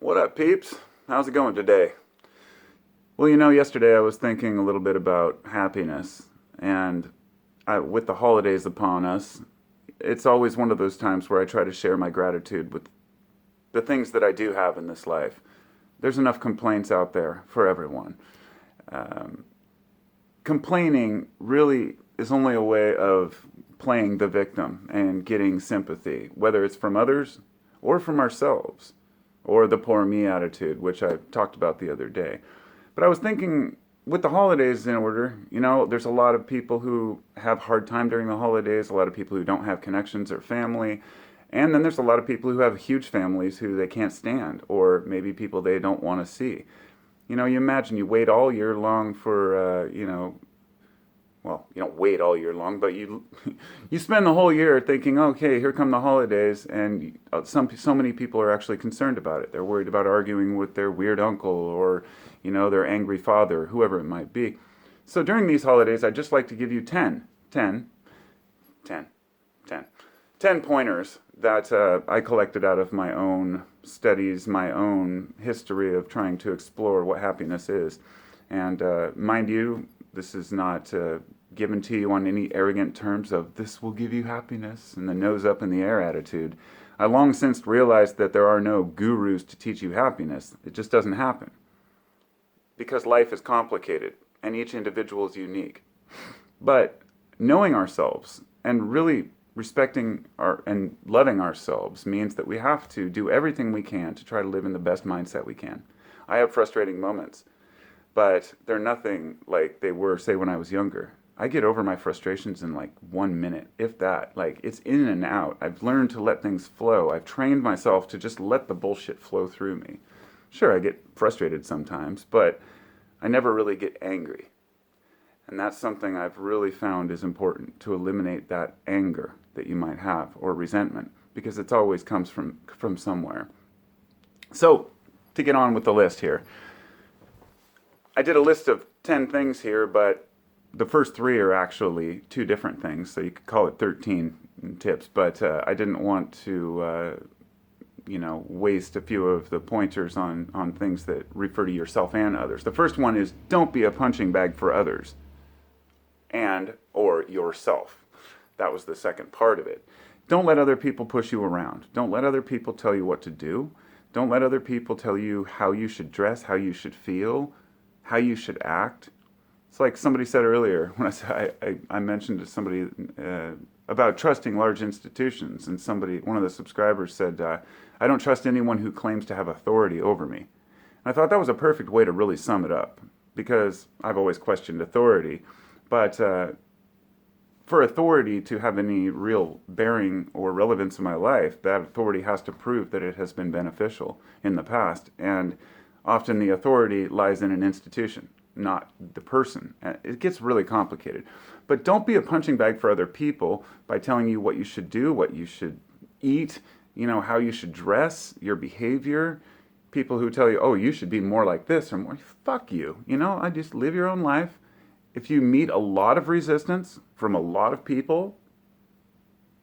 What up, peeps? How's it going today? Well, yesterday I was thinking a little bit about happiness, and with the holidays upon us, it's always one of those times where I try to share my gratitude with the things that I do have in this life. There's enough complaints out there for everyone. Um, Complaining really is only a way of playing the victim and getting sympathy, whether it's from others or from ourselves, or the poor me attitude, which I talked about the other day. But I was thinking, with the holidays in order, there's a lot of people who have hard time during the holidays, a lot of people who don't have connections or family, and then there's a lot of people who have huge families who they can't stand, or maybe people they don't want to see. You imagine you wait all year long for, well, you don't wait all year long, but you you spend the whole year thinking, okay, here come the holidays, and so many people are actually concerned about it. They're worried about arguing with their weird uncle or their angry father, whoever it might be. So during these holidays, I'd just like to give you 10, 10, 10 pointers that I collected out of my own studies, my own history of trying to explore what happiness is. And mind you, this is not given to you on any arrogant terms of this will give you happiness and the nose up in the air attitude. I long since realized that there are no gurus to teach you happiness. It just doesn't happen. Because life is complicated and each individual is unique. But knowing ourselves and really respecting and loving ourselves means that we have to do everything we can to try to live in the best mindset we can. I have frustrating moments, but they're nothing like they were, say, when I was younger. I get over my frustrations in like 1 minute, if that. Like, it's in and out. I've learned to let things flow. I've trained myself to just let the bullshit flow through me. Sure, I get frustrated sometimes, but I never really get angry. And that's something I've really found is important, to eliminate that anger that you might have or resentment, because it always comes from somewhere. So, to get on with the list here, I did a list of 10 things here, but the first three are actually two different things, so you could call it 13 tips, but I didn't want to, waste a few of the pointers on things that refer to yourself and others. The first one is don't be a punching bag for others and or yourself. That was the second part of it. Don't let other people push you around. Don't let other people tell you what to do. Don't let other people tell you how you should dress, how you should feel, how you should act. It's like somebody said earlier when I mentioned to somebody about trusting large institutions, and one of the subscribers said, I don't trust anyone who claims to have authority over me. And I thought that was a perfect way to really sum it up, because I've always questioned authority, but for authority to have any real bearing or relevance in my life, that authority has to prove that it has been beneficial in the past. And often the authority lies in an institution, not the person. It gets really complicated. But don't be a punching bag for other people by telling you what you should do, what you should eat, how you should dress, your behavior. People who tell you, oh, you should be more like this or more, fuck you. I just live your own life. If you meet a lot of resistance from a lot of people,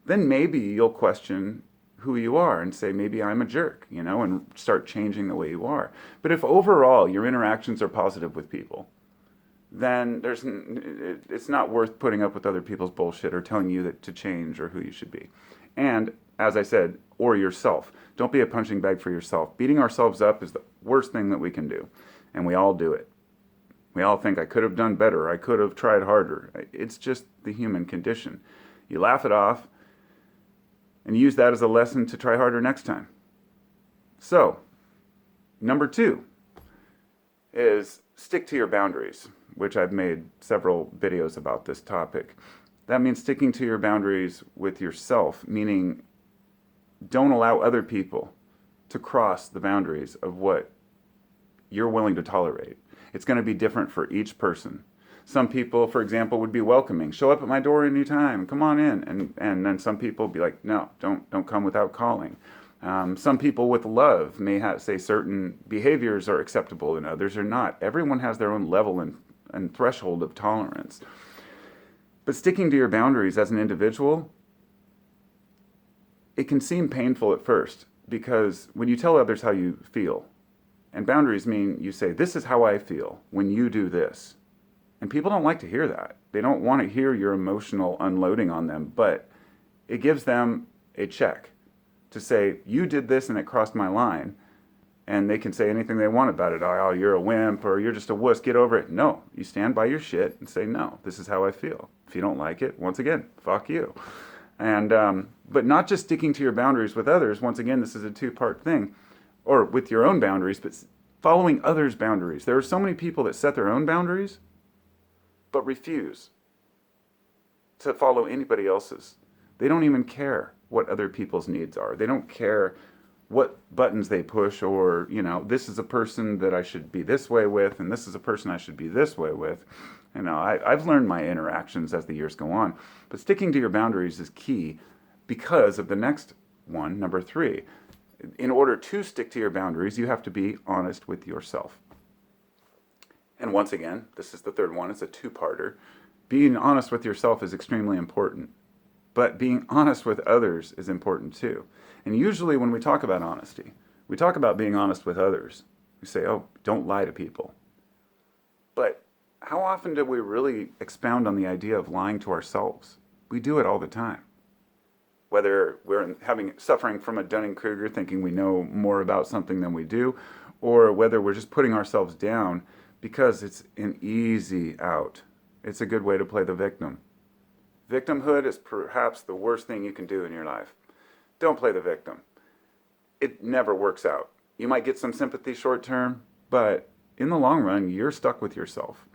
then maybe you'll question who you are and say, maybe I'm a jerk, and start changing the way you are. But if overall your interactions are positive with people, then it's not worth putting up with other people's bullshit or telling you that to change or who you should be. And as I said, or yourself. Don't be a punching bag for yourself. Beating ourselves up is the worst thing that we can do. And we all do it. We all think I could have done better. I could have tried harder. It's just the human condition. You laugh it off and use that as a lesson to try harder next time. So, number 2 is stick to your boundaries, which I've made several videos about this topic. That means sticking to your boundaries with yourself, meaning don't allow other people to cross the boundaries of what you're willing to tolerate. It's going to be different for each person. Some people, for example, would be welcoming. Show up at my door anytime. Come on in. And then some people would be like, no, don't come without calling. Some people with love may say certain behaviors are acceptable and others are not. Everyone has their own level and threshold of tolerance. But sticking to your boundaries as an individual, it can seem painful at first. because when you tell others how you feel, and boundaries mean you say, this is how I feel when you do this. And people don't like to hear that. They don't want to hear your emotional unloading on them, but it gives them a check to say, you did this and it crossed my line. And they can say anything they want about it. Oh, you're a wimp, or you're just a wuss, get over it. No, you stand by your shit and say, no, this is how I feel. If you don't like it, once again, fuck you. And but not just sticking to your boundaries with others. Once again, this is a two-part thing, or with your own boundaries, but following others' boundaries. There are so many people that set their own boundaries, but refuse to follow anybody else's. They don't even care what other people's needs are. They don't care what buttons they push, or, this is a person that I should be this way with, and this is a person I should be this way with. I've learned my interactions as the years go on. But sticking to your boundaries is key because of the next one, number 3. In order to stick to your boundaries, you have to be honest with yourself. And once again, this is the third one. It's a two-parter. Being honest with yourself is extremely important. But being honest with others is important too. And usually when we talk about honesty, we talk about being honest with others. We say, oh, don't lie to people. But how often do we really expound on the idea of lying to ourselves? We do it all the time. Whether we're suffering from a Dunning-Kruger, thinking we know more about something than we do, or whether we're just putting ourselves down because it's an easy out. It's a good way to play the victim. Victimhood is perhaps the worst thing you can do in your life. Don't play the victim. It never works out. You might get some sympathy short term, but in the long run, you're stuck with yourself.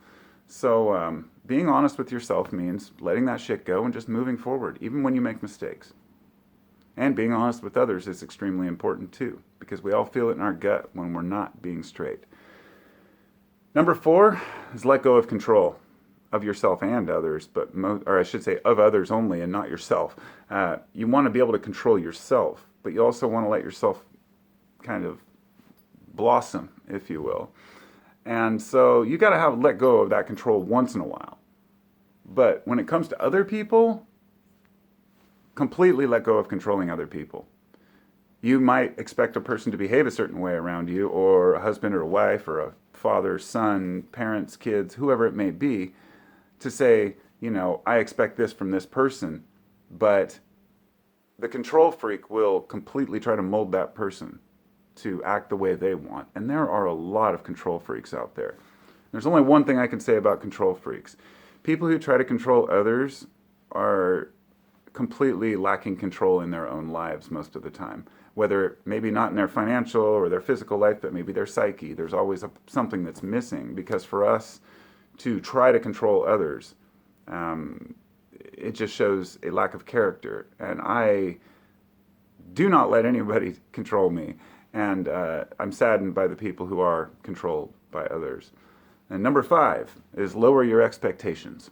So being honest with yourself means letting that shit go and just moving forward, even when you make mistakes. And being honest with others is extremely important too, because we all feel it in our gut when we're not being straight. Number 4 is let go of control of yourself and others, or I should say of others only and not yourself. You want to be able to control yourself, but you also want to let yourself kind of blossom, if you will. And so you got to let go of that control once in a while. But when it comes to other people, completely let go of controlling other people. You might expect a person to behave a certain way around you, or a husband or a wife or a father, son, parents, kids, whoever it may be, to say, I expect this from this person, but the control freak will completely try to mold that person to act the way they want. And there are a lot of control freaks out there. There's only one thing I can say about control freaks. People who try to control others are completely lacking control in their own lives most of the time. Whether maybe not in their financial or their physical life, but maybe their psyche. There's always something that's missing, because for us to try to control others, it just shows a lack of character. And I do not let anybody control me. And I'm saddened by the people who are controlled by others. And number 5 is lower your expectations.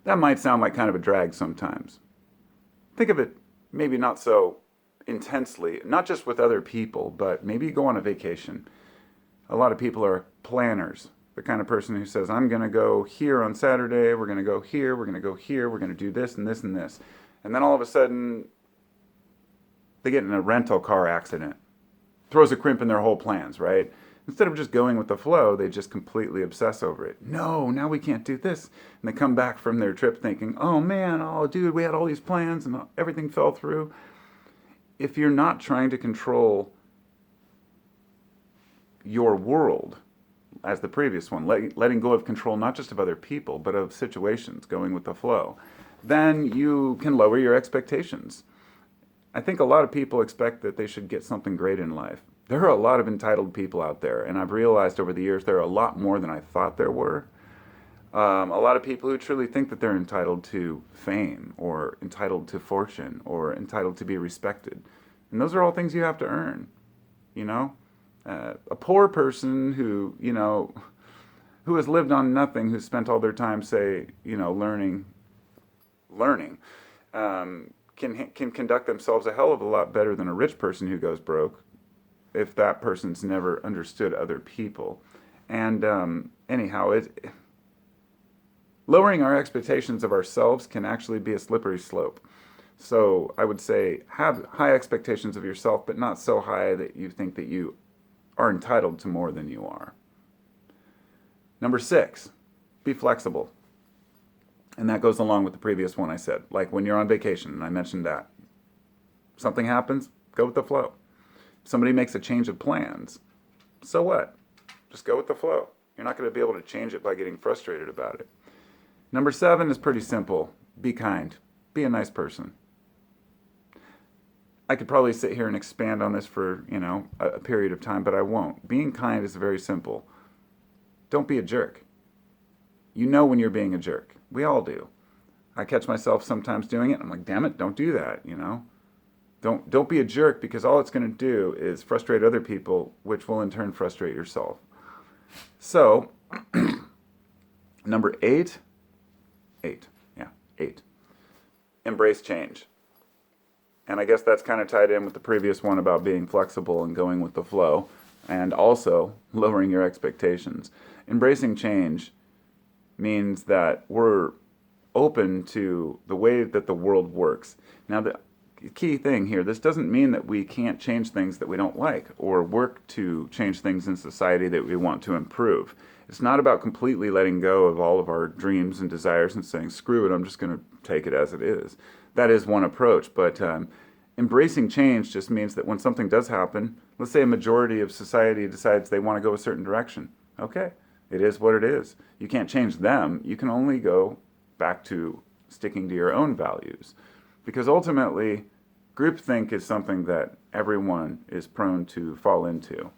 That might sound like kind of a drag sometimes. Think of it maybe not so intensely, not just with other people, but maybe you go on a vacation. A lot of people are planners. The kind of person who says, I'm going to go here on Saturday, we're going to go here, we're going to go here, we're going to do this and this and this. And then all of a sudden, they get in a rental car accident. Throws a crimp in their whole plans, right? Instead of just going with the flow, they just completely obsess over it. No, now we can't do this. And they come back from their trip thinking, oh man, oh dude, we had all these plans and everything fell through. If you're not trying to control your world, as the previous one, letting go of control not just of other people, but of situations, going with the flow, then you can lower your expectations. I think a lot of people expect that they should get something great in life. There are a lot of entitled people out there, and I've realized over the years there are a lot more than I thought there were. A lot of people who truly think that they're entitled to fame, or entitled to fortune, or entitled to be respected. And those are all things you have to earn, A poor person who, who has lived on nothing, who spent all their time, say, learning, can conduct themselves a hell of a lot better than a rich person who goes broke, if that person's never understood other people. And anyhow, lowering our expectations of ourselves can actually be a slippery slope. So I would say have high expectations of yourself, but not so high that you think that you are entitled to more than you are. Number 6, be flexible. And that goes along with the previous one I said. Like when you're on vacation, and I mentioned that. Something happens, go with the flow. If somebody makes a change of plans, so what? Just go with the flow. You're not going to be able to change it by getting frustrated about it. Number 7 is pretty simple. Be kind. Be a nice person. I could probably sit here and expand on this for, a period of time, but I won't. Being kind is very simple. Don't be a jerk. You know when you're being a jerk. We all do. I catch myself sometimes doing it. I'm like, damn it, don't do that, Don't be a jerk, because all it's going to do is frustrate other people, which will in turn frustrate yourself. So, number 8, embrace change. And I guess that's kind of tied in with the previous one about being flexible and going with the flow, and also lowering your expectations. Embracing change means that we're open to the way that the world works. Now, the key thing here, this doesn't mean that we can't change things that we don't like or work to change things in society that we want to improve. It's not about completely letting go of all of our dreams and desires and saying, screw it, I'm just going to take it as it is. That is one approach, but embracing change just means that when something does happen, let's say a majority of society decides they want to go a certain direction. Okay, it is what it is. You can't change them. You can only go back to sticking to your own values. Because ultimately, groupthink is something that everyone is prone to fall into.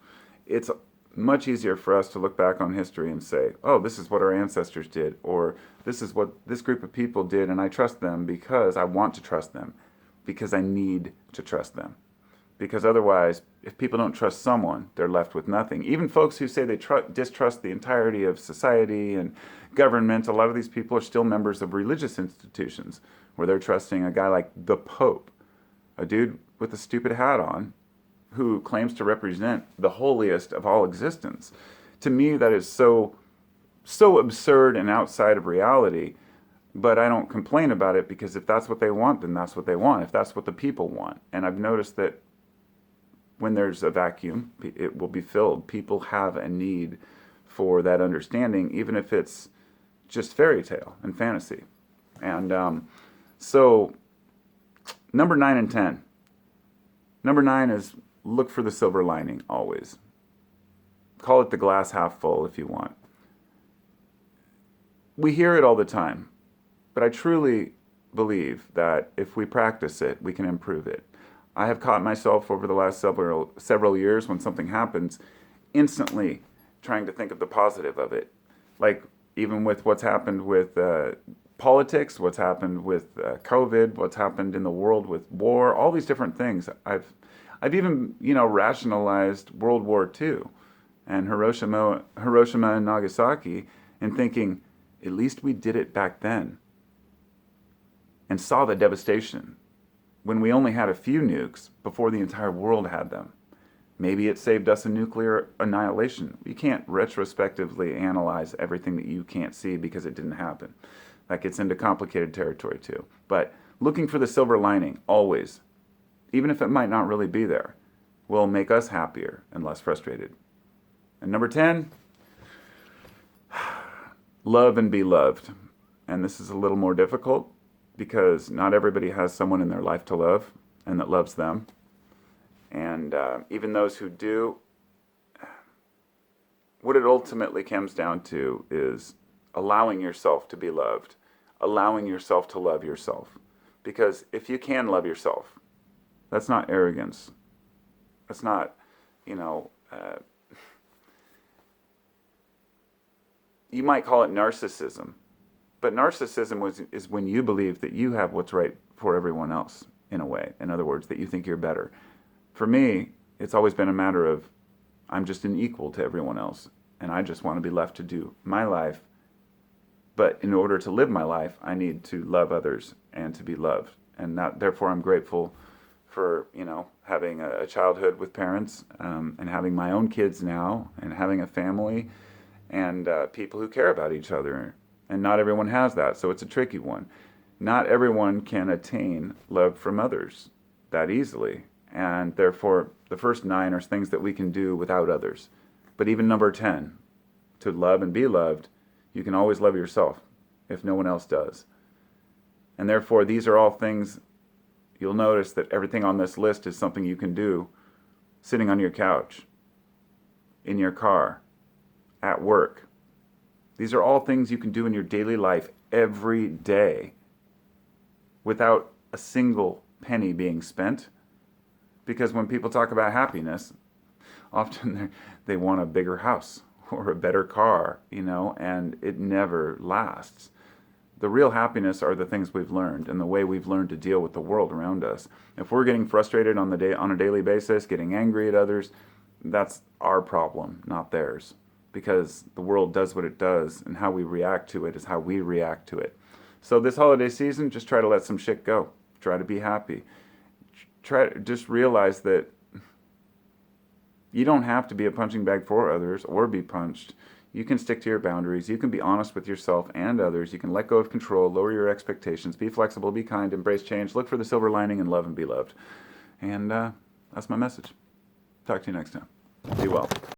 It's much easier for us to look back on history and say, oh, this is what our ancestors did, or this is what this group of people did, and I trust them because I want to trust them, because I need to trust them. Because otherwise, if people don't trust someone, they're left with nothing. Even folks who say they distrust the entirety of society and government, a lot of these people are still members of religious institutions where they're trusting a guy like the Pope, a dude with a stupid hat on, who claims to represent the holiest of all existence. To me, that is so absurd and outside of reality, but I don't complain about it, because if that's what they want, then that's what they want, if that's what the people want. And I've noticed that when there's a vacuum, it will be filled. People have a need for that understanding, even if it's just fairy tale and fantasy. And so number 9 and 10. Number 9 is look for the silver lining always. Call it the glass half full if you want. We hear it all the time, but I truly believe that if we practice it, we can improve it. I have caught myself over the last several years, when something happens, instantly trying to think of the positive of it. Like even with what's happened with politics, what's happened with COVID, what's happened in the world with war, all these different things. I've even, rationalized World War II and Hiroshima and Nagasaki, and thinking, at least we did it back then and saw the devastation when we only had a few nukes before the entire world had them. Maybe it saved us a nuclear annihilation. You can't retrospectively analyze everything that you can't see because it didn't happen. That gets into complicated territory too. But looking for the silver lining, always, even if it might not really be there, will make us happier and less frustrated. And number 10, love and be loved. And this is a little more difficult because not everybody has someone in their life to love and that loves them. And even those who do, what it ultimately comes down to is allowing yourself to be loved, allowing yourself to love yourself. Because if you can love yourself, that's not arrogance. That's not, you might call it narcissism. But narcissism is when you believe that you have what's right for everyone else, in a way. In other words, that you think you're better. For me, it's always been a matter of, I'm just an equal to everyone else, and I just want to be left to do my life. But in order to live my life, I need to love others and to be loved. And therefore, I'm grateful for, having a childhood with parents, and having my own kids now, and having a family, and people who care about each other. And not everyone has that, so it's a tricky one. Not everyone can attain love from others that easily. And therefore, the first 9 are things that we can do without others. But even number 10, to love and be loved, you can always love yourself if no one else does. And therefore, these are all things, you'll notice that everything on this list is something you can do sitting on your couch, in your car, at work. These are all things you can do in your daily life every day without a single penny being spent. Because when people talk about happiness, often they want a bigger house or a better car, and it never lasts. The real happiness are the things we've learned and the way we've learned to deal with the world around us. If we're getting frustrated on a daily basis, getting angry at others, that's our problem, not theirs. Because the world does what it does, and how we react to it is how we react to it. So this holiday season, just try to let some shit go. Try to be happy. Just realize that you don't have to be a punching bag for others or be punched. You can stick to your boundaries. You can be honest with yourself and others. You can let go of control, lower your expectations, be flexible, be kind, embrace change, look for the silver lining, and love and be loved. And that's my message. Talk to you next time. Be well.